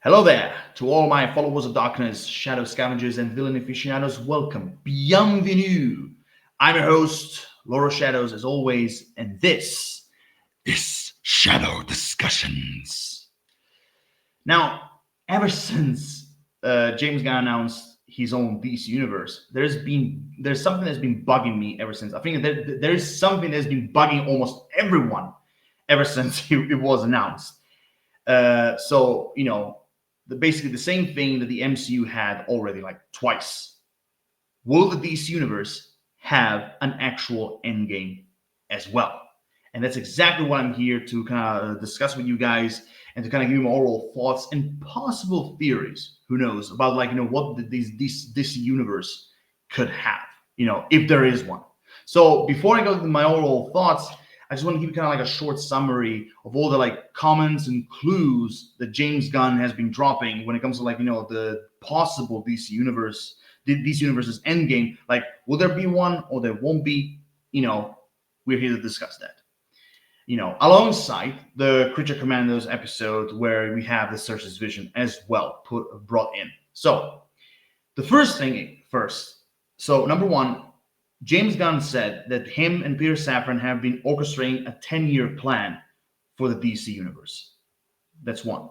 Hello there to all my followers of darkness, shadow scavengers, and villain aficionados. Welcome, bienvenue. I'm your host, Laura Shadows, as always, and this is Shadow Discussions. Now, ever since James Gunn announced his own DC universe, there's something that's been bugging me ever since. I think there is something that's been bugging almost everyone ever since it was announced. Basically the same thing that the MCU had already like twice. Will the DC universe have an actual endgame as well? And that's exactly what I'm here to kind of discuss with you guys and to kind of give you my overall thoughts and possible theories. Who knows about what this DC universe could have, if there is one. So before I go into my overall thoughts, I just want to give you kind of like a short summary of all the like comments and clues that James Gunn has been dropping when it comes to the possible DC universe's endgame. Like, will there be one or there won't be? We're here to discuss that. Alongside the Creature Commandos episode where we have the Cersei's vision as well brought in. So the first thing first. So number one, James Gunn said that him and Peter Safran have been orchestrating a 10-year plan for the DC universe. That's one.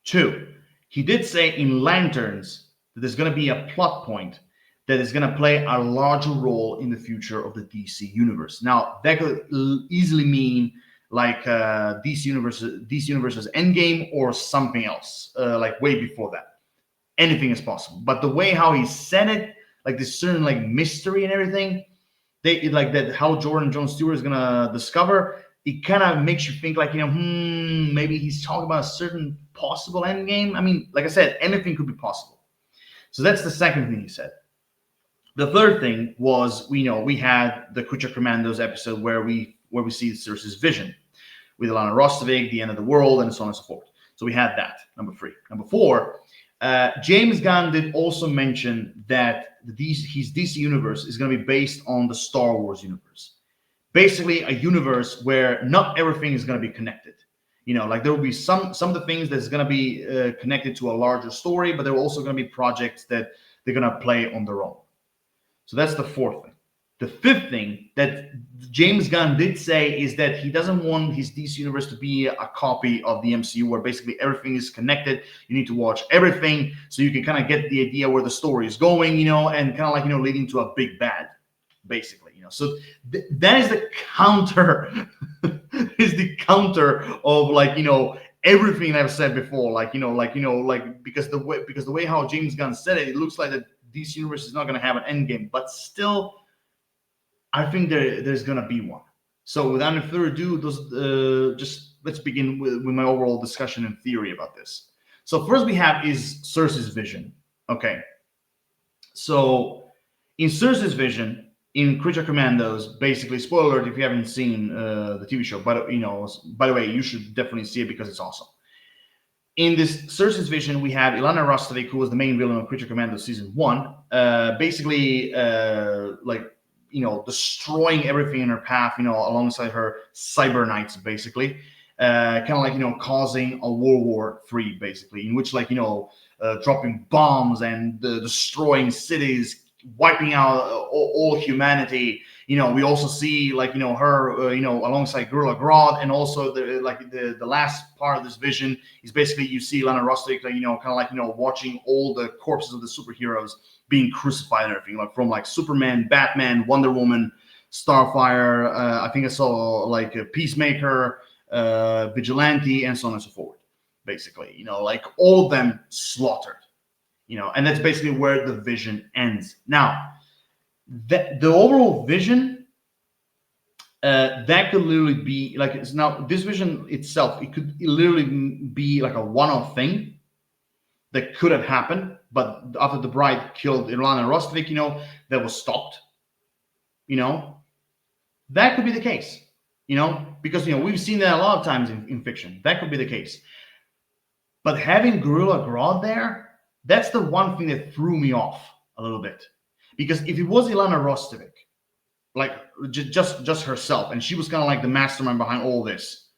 Two, he did say in Lanterns that there's going to be a plot point that is going to play a larger role in the future of the DC universe. Now, that could easily mean like DC universe's Endgame or something else, like way before that. Anything is possible. But the way how he said it, like this certain like mystery and everything, that how Jordan Jones Stewart is gonna discover, it kind of makes you think like maybe he's talking about a certain possible end game. I mean, like I said, anything could be possible. So that's the second thing he said. The third thing was we had the Creature Commandos episode where we see Cersei's vision with Alana Rostovich, the end of the world, and so on and so forth. So we had that, number three. Number four, James Gunn did also mention that his DC universe is going to be based on the Star Wars universe. Basically, a universe where not everything is going to be connected. Like there will be some of the things that's going to be connected to a larger story, but there are also going to be projects that they're going to play on their own. So that's the fourth thing. The fifth thing that James Gunn did say is that he doesn't want his DC universe to be a copy of the MCU where basically everything is connected. You need to watch everything so you can kind of get the idea where the story is going, and kind of leading to a big bad, basically, So that is the counter, is the counter of everything I've said before, because the way how James Gunn said it, it looks like that DC universe is not going to have an end game, but still, I think there's going to be one. So without any further ado, just let's begin with my overall discussion and theory about this. So first we have is Cersei's vision. Okay. So in Cersei's vision, in Creature Commandos, basically, spoiler alert if you haven't seen the TV show, but by the way, you should definitely see it because it's awesome. In this Cersei's vision, we have Ilana Rostovich, who was the main villain of Creature Commandos season 1, destroying everything in her path, alongside her cyber knights, basically, causing a World War III, basically, in which, dropping bombs and destroying cities, wiping out all humanity. We also see her, alongside Gorilla Grodd, and also the last part of this vision is basically you see Lana Rostovich, watching all the corpses of the superheroes being crucified and everything, from Superman, Batman, Wonder Woman, Starfire. I think I saw Peacemaker, Vigilante, and so on and so forth. Basically, all of them slaughtered. And that's basically where the vision ends. Now, the overall vision, that could literally be now this vision itself, it could literally be like a one-off thing that could have happened, but after the bride killed Ilana Rostovich, that was stopped. That could be the case. Because we've seen that a lot of times in fiction. That could be the case. But having Gorilla Grodd there, that's the one thing that threw me off a little bit. Because if it was Ilana Rostovich, just herself, and she was kind of like the mastermind behind all this,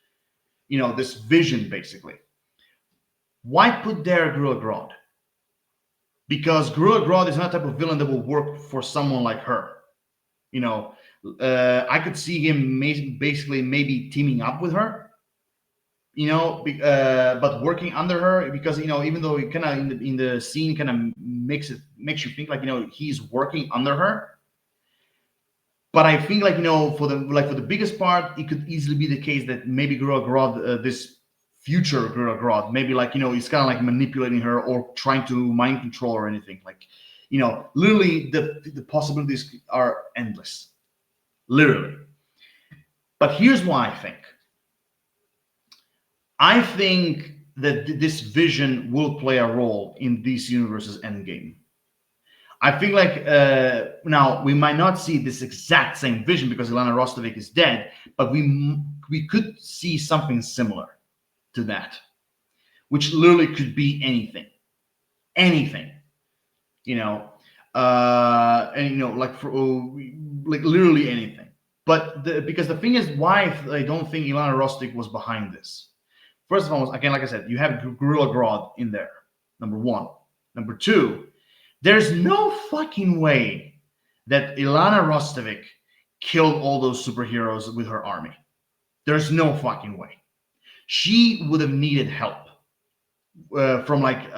this vision, basically, Why put there Gorilla Grodd? Because Gorilla Grodd is not the type of villain that will work for someone like her. You know, I could see him basically maybe teaming up with her. But working under her, because even though it kind of in the scene kind of makes you think like he's working under her. But I think like for the biggest part, it could easily be the case that maybe Gorilla Grodd, this future Gorilla Grodd, maybe like he's kind of like manipulating her or trying to mind control or anything. Like literally the possibilities are endless, literally. But here's why I think that this vision will play a role in DC Universe's Endgame. I think like now we might not see this exact same vision because Ilana Rostovich is dead, but we could see something similar to that, which literally could be anything, like for like literally anything. But because the thing is, why I don't think Ilana Rostovich was behind this. First of all, again, like I said, you have Gorilla Grodd in there. Number one. Number two. There's no fucking way that Ilana Rostovich killed all those superheroes with her army. There's no fucking way. She would have needed help from like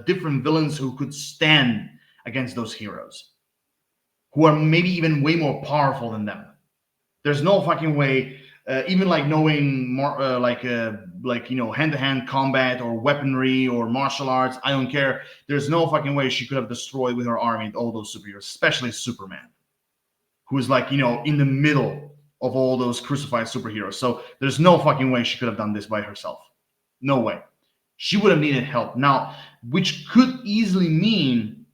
different villains who could stand against those heroes, who are maybe even way more powerful than them. There's no fucking way, even like knowing more, hand-to-hand combat or weaponry or martial arts. I don't care. There's no fucking way she could have destroyed with her army all those superheroes, especially Superman, who is like in the middle of all those crucified superheroes. So there's no fucking way she could have done this by herself. No way. She would have needed help now, which could easily mean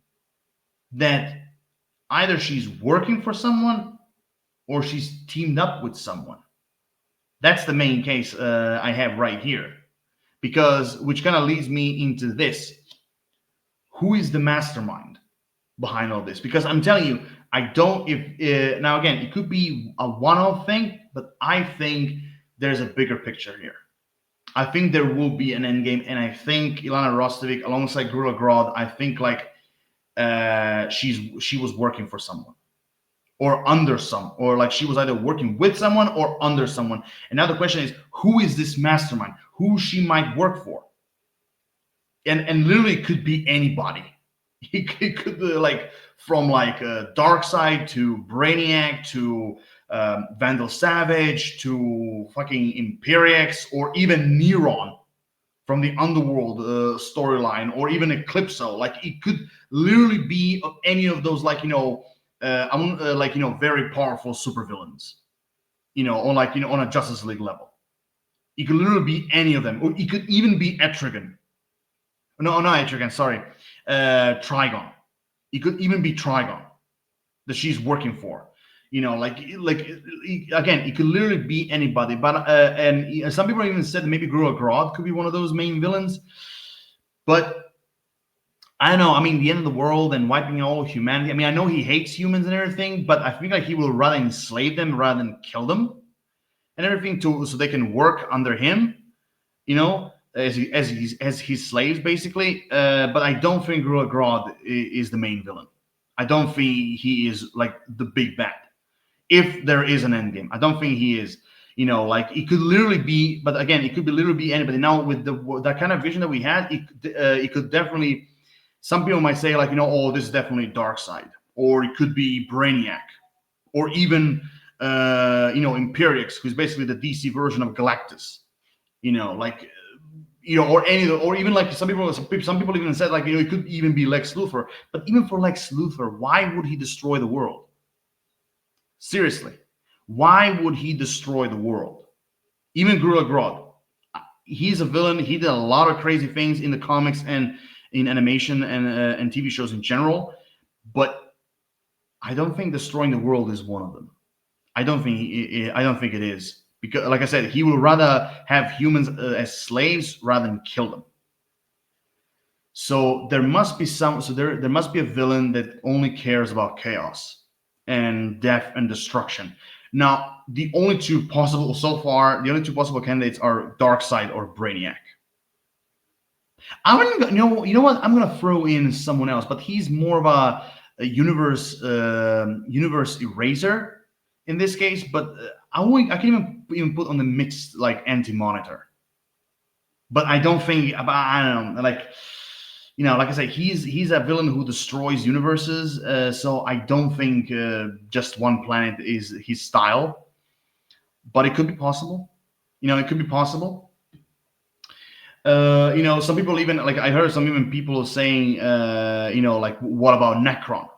that either she's working for someone or she's teamed up with someone. That's the main case I have right here, because which kind of leads me into this. Who is the mastermind behind all this? Because I'm telling you, I don't, now again, it could be a one-off thing, but I think there's a bigger picture here. I think there will be an endgame, and I think Ilana Rostovich, alongside Gorilla Grodd, I think like she was working for someone. Or under some, or like she was either working with someone or under someone. And now the question is, who is this mastermind? Who she might work for? And literally could be anybody. It could be like from like Darkseid to Brainiac to Vandal Savage to fucking Imperiex, or even Neron from the Underworld storyline, or even Eclipso. Like it could literally be any of those, like very powerful supervillains, on like on a Justice League level. It could literally be any of them, or it could even be Etrigan. No, not Etrigan. Sorry, Trigon. It could even be Trigon that she's working for. Like again, it could literally be anybody. But and some people even said that maybe Gorilla Grodd could be one of those main villains. But I don't know. I mean, the end of the world and wiping all of humanity. I mean, I know he hates humans and everything, but I think like he will rather enslave them rather than kill them and everything, so they can work under him, as his slaves basically. But I don't think Gorilla Grodd is the main villain. I don't think he is like the big bad. If there is an endgame, I don't think he is. Like it could literally be, but again, it could be literally be anybody. Now with that kind of vision that we had, it could definitely. Some people might say like, oh, this is definitely Darkseid, or it could be Brainiac, or even Imperiex, who's basically the DC version of Galactus. Or any, or even like some people even said like, it could even be Lex Luthor. But even for Lex Luthor, why would he destroy the world? Seriously, why would he destroy the world? Even Gorilla Grodd, he's a villain. He did a lot of crazy things in the comics and in animation and TV shows in general, but I don't think destroying the world is one of them. I don't think it is, because, like I said, he will rather have humans as slaves rather than kill them. So there must be there must be a villain that only cares about chaos and death and destruction. Now, the only two possible candidates are Darkseid or Brainiac. I'm gonna, you know what? I'm gonna throw in someone else, but he's more of a universe eraser in this case. But I can even put on the mixed like anti-monitor. But I don't think, I don't know, like, like I said, he's a villain who destroys universes. So I don't think just one planet is his style, but it could be possible. It could be possible. Some people even, like, I heard some even people saying, like, what about Necron?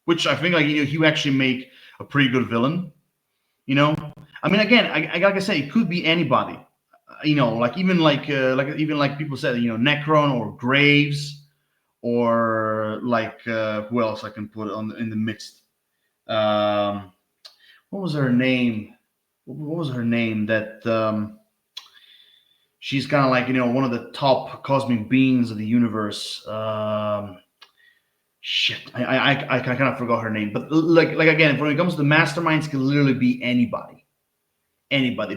Which I think, like, he would actually make a pretty good villain. I mean, again, like I say, it could be anybody. Like even like people said, Necron or Graves, or like who else I can put on in the midst. What was her name? What was her name? That she's kind of like one of the top cosmic beings of the universe. Shit, I kind of forgot her name. But like again, when it comes to masterminds, can literally be anybody.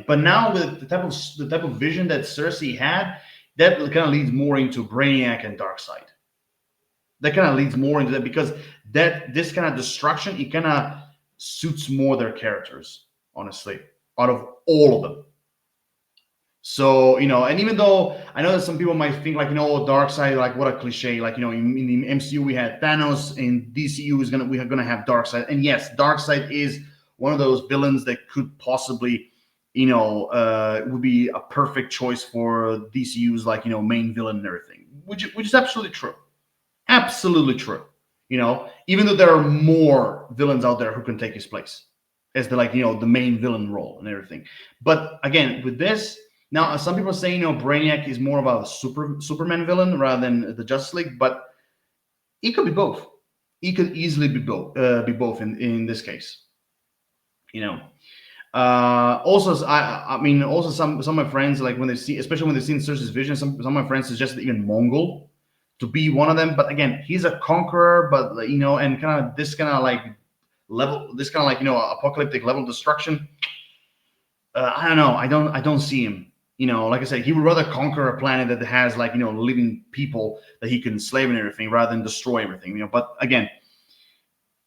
But now with the type of vision that Cersei had, that kind of leads more into Brainiac and Darkseid. That kind of leads more into that, because this kind of destruction, it kind of suits more their characters, honestly, out of all of them. So, and even though I know that some people might think, like, Darkseid, like, what a cliche, like, in the MCU we had Thanos, in DCU we're gonna have Darkseid, and yes, Darkseid is one of those villains that could possibly, would be a perfect choice for DCU's, like, main villain and everything, which is absolutely true. Absolutely true. Even though there are more villains out there who can take his place as the, like, the main villain role and everything. But again, with this, now some people are saying, Brainiac is more about a Superman villain rather than the Justice League, but it could be both. It could easily be both in this case. Also, I mean, also some of my friends, like, when they see, especially when they've seen Cersei's vision, some of my friends suggested even Mongol to be one of them. But again, he's a conqueror, but and kind of this kind of like level, this kind of like apocalyptic level destruction. I don't know. I don't see him. Like I said, he would rather conquer a planet that has, like, living people that he can enslave and everything, rather than destroy everything. But again,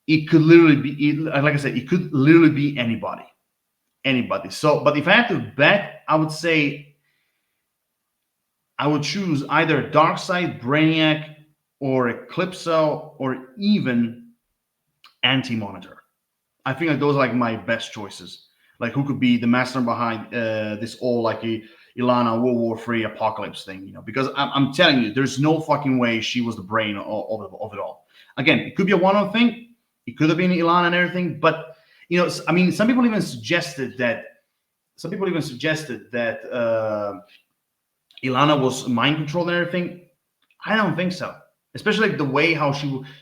it could literally be, like I said, it could literally be anybody. So, but if I had to bet, I would say I would choose either Darkseid, Brainiac, or Eclipso, or even Anti-Monitor. I think like those are like my best choices. Like, who could be the master behind this all, like, a Ilana World War III apocalypse thing? Because I'm telling you, there's no fucking way she was the brain of it all. Again, it could be a one-off thing. It could have been Ilana and everything, but I mean, some people even suggested that Ilana was mind controlled and everything. I don't think so. Especially like the way how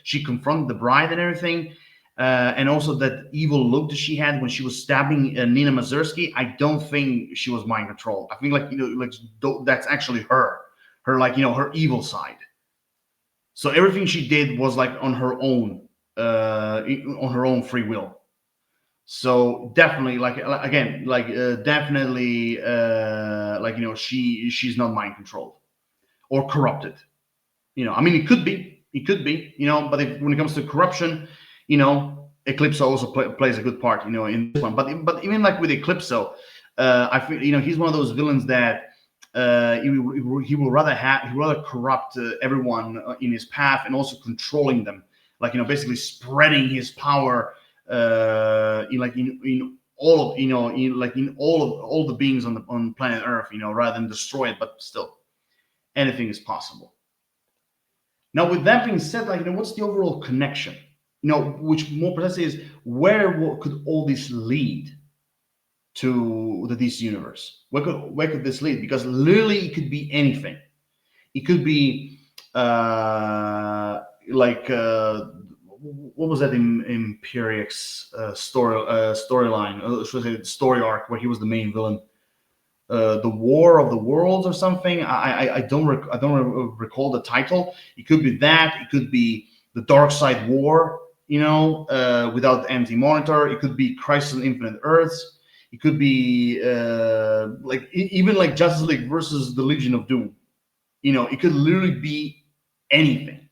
she confronted the bride and everything, and also that evil look that she had when she was stabbing Nina Mazursky. I don't think she was mind controlled. I think, like, that's actually her like, her evil side. So everything she did was like on her own free will. So definitely, like, again, like, definitely, like, she's not mind controlled or corrupted. I mean, it could be, but when it comes to corruption, Eclipso also plays a good part, in this one. But even like with Eclipso, I feel, he's one of those villains that he will rather corrupt everyone in his path, and also controlling them, like, basically spreading his power, in all of in all the beings on planet Earth, rather than destroy it. But still, anything is possible. Now, with that being said, like, what's the overall connection? Which more precisely is, where could all this lead to the DC universe? Where could this lead? Because literally, it could be anything. It could be like what was that in Imperia's storyline? Should I say story arc, where he was the main villain? The War of the Worlds or something. I don't recall the title. It could be that. It could be the Darkseid War. Without Anti-Monitor. It could be Crisis on Infinite Earths. It could be even like Justice League versus the Legion of Doom. It could literally be anything.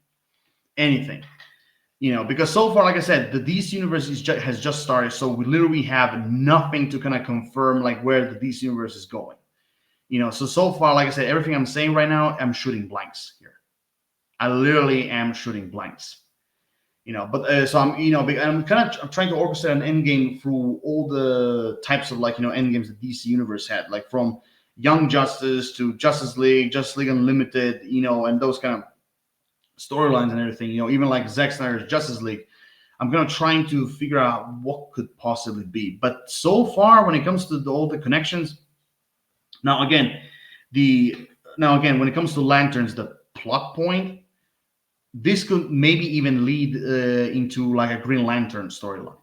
Because so far, like I said, the DC universe has just started, so we literally have nothing to kind of confirm like where the DC universe is going. So far, like I said, everything I'm saying right now, I'm shooting blanks here. I literally am shooting blanks. But so I'm trying to orchestrate an end game through all the types of end games the DC universe had, like from Young Justice to Justice League Unlimited, and those kind of storylines and everything. Even like Zack Snyder's Justice League. I'm trying to figure out what could possibly be. But so far, when it comes to all the connections, now again, when it comes to Lanterns, the plot point, this could maybe even lead into like a Green Lantern storyline.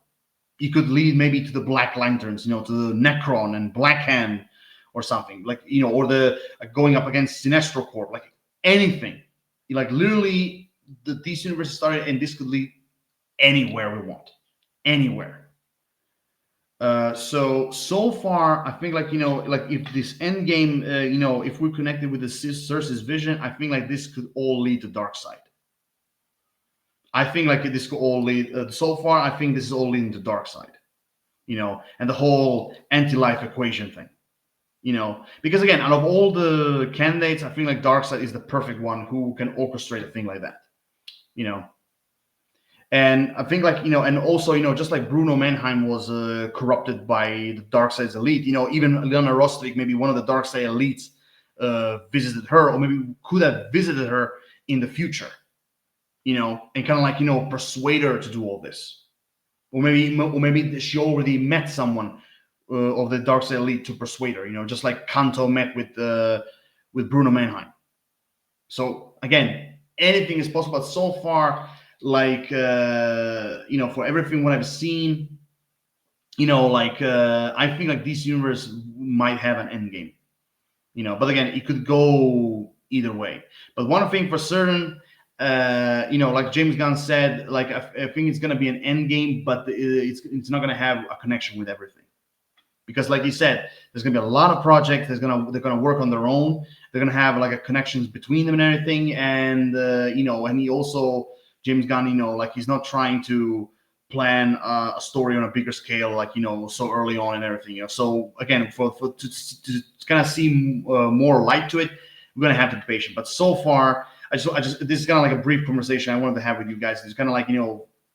It could lead maybe to the Black Lanterns, to the Necron and Black Hand or something, like, or the going up against Sinestro Corp, like anything. Like literally, DC universe started, and this could lead anywhere we want, anywhere. So far, I think like if this end game, if we're connected with the Cersei's vision, I think like this could all lead to Darkseid. I think like this could all lead. So far, I think this is all leading to Darkseid, and the whole anti-life equation thing, because again, out of all the candidates, I think like Darkseid is the perfect one who can orchestrate a thing like that, And I think like, and also, just like Bruno Mannheim was corrupted by the Darkseid's elite, even Lena Rostrik, maybe one of the Darkseid elites visited her, or maybe could have visited her in the future, and kind of like, persuade her to do all this. Or maybe she already met someone of the Darkseid elite to persuade her, just like Kanto met with Bruno Mannheim. So again, anything is possible. But so far, like for everything what I've seen, I think like this universe might have an end game, but again, it could go either way. But one thing for certain, like James Gunn said, like I think it's going to be an end game, but it's not going to have a connection with everything, because like he said, there's going to be a lot of projects. They're going to work on their own. They're going to have like a connections between them and everything, and and he also, James Gunn, like he's not trying to plan a story on a bigger scale, like so early on and everything. So again, to kind of see more light to it, we're gonna have to be patient. But so far, I just this is kind of like a brief conversation I wanted to have with you guys. It's kind of like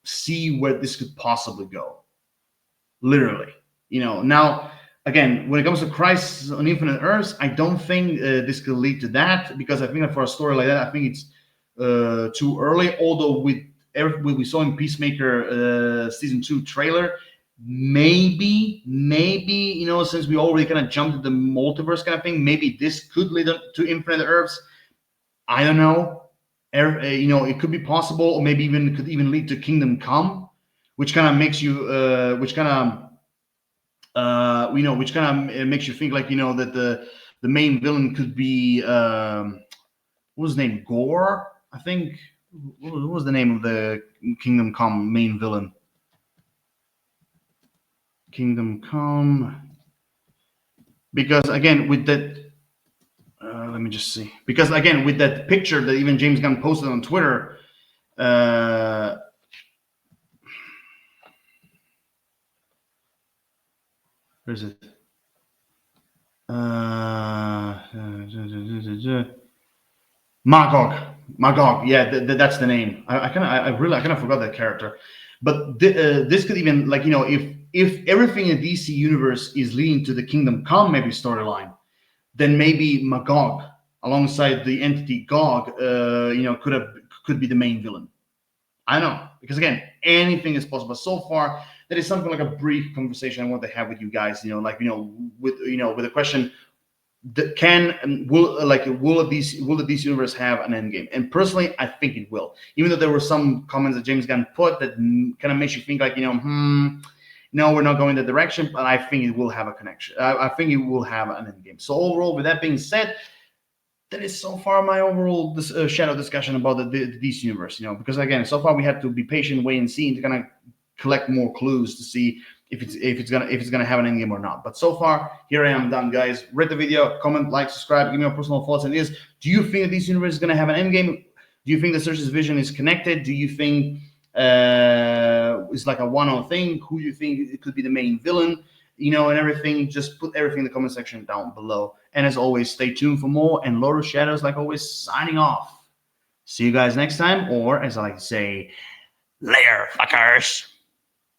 see where this could possibly go. Literally, now. Again, when it comes to Crisis on Infinite Earths, I don't think this could lead to that, because I think that for a story like that, I think it's too early. Although with everything we saw in Peacemaker season 2 trailer, maybe since we already kind of jumped to the multiverse kind of thing, maybe this could lead to Infinite Earths. I don't know. It could be possible, or maybe even could even lead to Kingdom Come, which kind of makes you which kind of makes you think like that the main villain could be what was his name, Gore, I think. What was the name of the Kingdom Come main villain? Kingdom Come. Because again, with that, let me just see. Because again, with that picture that even James Gunn posted on Twitter, where is it? Magog. Yeah, that's the name. I kind of forgot that character. But this could even, like, if everything in DC universe is leading to the Kingdom Come maybe storyline, then maybe Magog alongside the entity Gog, could be the main villain. I don't know, because again, anything is possible. So far, that is something like a brief conversation I want to have with you guys. With the question, will the DC universe have an end game? And personally, I think it will. Even though there were some comments that James Gunn put that kind of makes you think like, no, we're not going that direction. But I think it will have a connection. I think it will have an end game. So overall, with that being said, that is so far my overall shadow discussion about the DC universe. Because again, so far we had to be patient, wait and see, and to kind of collect more clues to see if it's gonna have an endgame or not. But so far, here I am done, guys. Rate the video, comment, like, subscribe, give me your personal thoughts on this. Do you think that this universe is gonna have an endgame? Do you think the Cersei's vision is connected? Do you think it's like a one-off thing? Who do you think it could be the main villain? You know, and everything. Just put everything in the comment section down below. And as always, stay tuned for more. And Lord of Shadows, like always, signing off. See you guys next time, or as I like to say, later, fuckers.